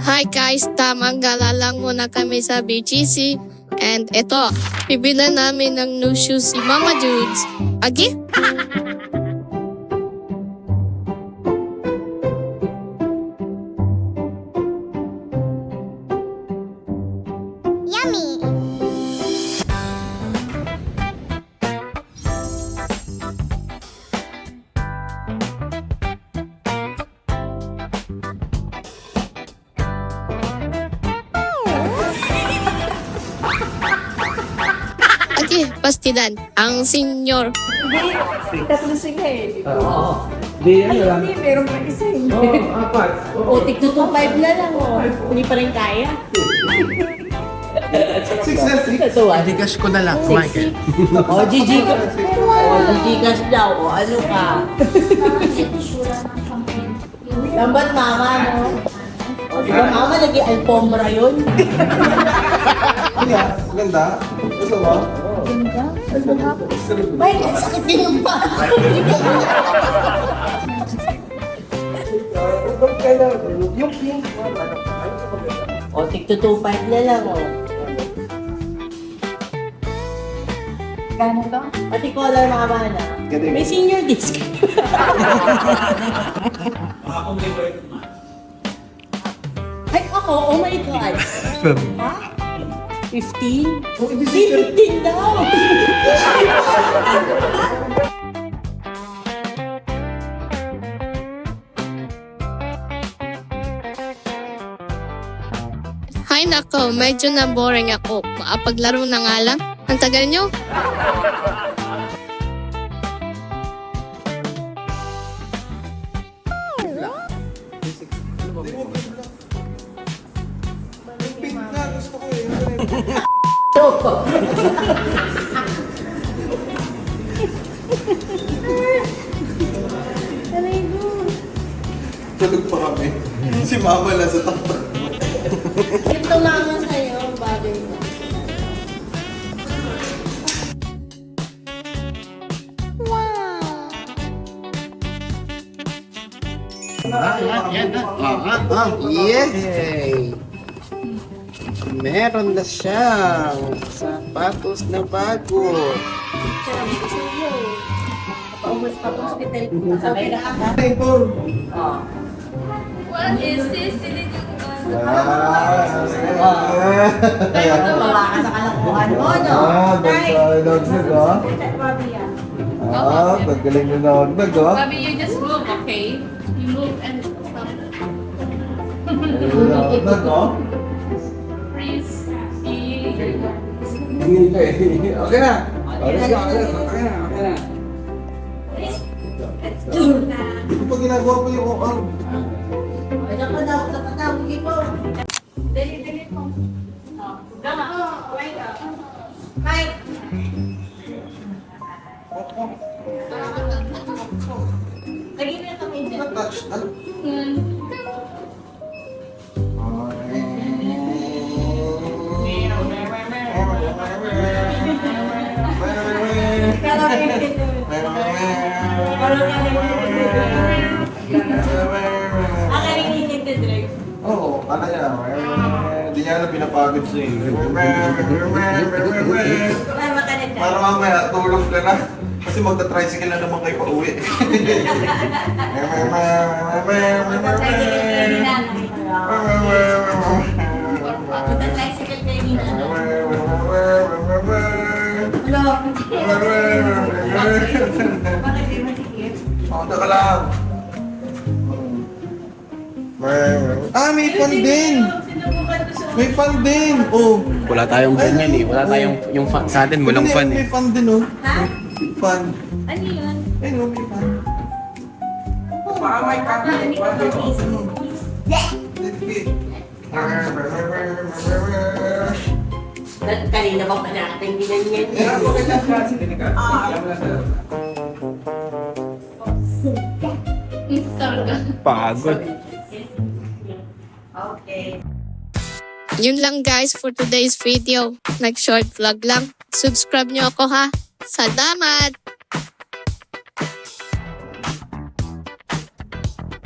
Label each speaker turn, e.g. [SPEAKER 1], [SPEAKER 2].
[SPEAKER 1] Hi guys, tamang gala lang muna kami sa BGC. And eto, bibilan namin ng new shoes si Mama Judes. Agi?
[SPEAKER 2] Yummy!
[SPEAKER 1] Agi, pastilan. Ang senior.
[SPEAKER 3] Hindi, tatlo sila eh.
[SPEAKER 4] Oo. Di, ano lang.
[SPEAKER 3] Hindi, meron pa isa eh.
[SPEAKER 4] Oo, apat.
[SPEAKER 3] O, tig 225 na lang o. Hindi pa rin kaya.
[SPEAKER 4] 6 na 6.
[SPEAKER 3] Ito ah.
[SPEAKER 5] Gcash ko na lang, Michael.
[SPEAKER 3] O, GG ka. O, Gcash daw. O, ano ka? Lambat mama, no? O, di ba mama, naging alpombra yun?
[SPEAKER 4] Maganda. Gusto mo?
[SPEAKER 3] Ay, ang sakit din yung pa.
[SPEAKER 4] Yung pink.
[SPEAKER 3] O, tig 225 na lang o.
[SPEAKER 6] Gano'n to?
[SPEAKER 3] Pati color mama na. May senior disc. Ay, ako, oh my God. Ha? 15?
[SPEAKER 4] Oh, ibig
[SPEAKER 3] 15 daw!
[SPEAKER 1] Hay nako, medyo na boring ako. Makapaglaro na nga lang. Ang tagal nyo.
[SPEAKER 4] Pink na. Gusto ko eh. Tulog pa kami. Si mama lang sa taktak.
[SPEAKER 3] Ito mama sa'yo, bagay mo.
[SPEAKER 5] Yay! Meron na siyang sapatos na bago.
[SPEAKER 3] Sabi ko sa'yo. Paumas pa sa hospital ko. Sabay na ka. Kaya ito, wala ka sa kalakuhan mo, no?
[SPEAKER 4] Paggaling na nagdag, oh.
[SPEAKER 6] Bobby, you just move, okay? You move and stop.
[SPEAKER 4] Nagdag, oh.
[SPEAKER 6] Freeze.
[SPEAKER 4] Okay na. Okay na. Hindi ko pa ginagawa pa yung arm.
[SPEAKER 3] Ay, naku daw, nakatabugi ko.
[SPEAKER 6] Dali mo. Gama.
[SPEAKER 3] Mike! Lagi na kami dyan.
[SPEAKER 4] Touch na.
[SPEAKER 3] Ang narinig ni Drake.
[SPEAKER 4] Oo, kala niya. Hindi niya alam pinapagod siya eh.
[SPEAKER 3] Ay, makalit
[SPEAKER 4] Para mamaya, tulog ka na. Kasi magta-tricycle na naman kayo pa uwi.
[SPEAKER 3] Magta-tricycle kayo ni nanay. Hello. Bakit di masikip?
[SPEAKER 4] Teka lang. May fan din! May fan din! Oh!
[SPEAKER 5] Wala tayong ganyan eh. Wala tayong, yung sa atin, walang
[SPEAKER 4] Hindi,
[SPEAKER 5] fun
[SPEAKER 4] May
[SPEAKER 5] eh.
[SPEAKER 4] fan din, oh.
[SPEAKER 3] Ha?
[SPEAKER 4] Fan.
[SPEAKER 3] Ano yun?
[SPEAKER 4] Ayun, oh, may fan.
[SPEAKER 3] Kanina ba pa natin ginanyan?
[SPEAKER 6] Talaga.
[SPEAKER 5] Pagod.
[SPEAKER 3] Okay.
[SPEAKER 1] Yun lang guys for today's video. Nag-short vlog lang. Subscribe nyo ako ha. Salamat!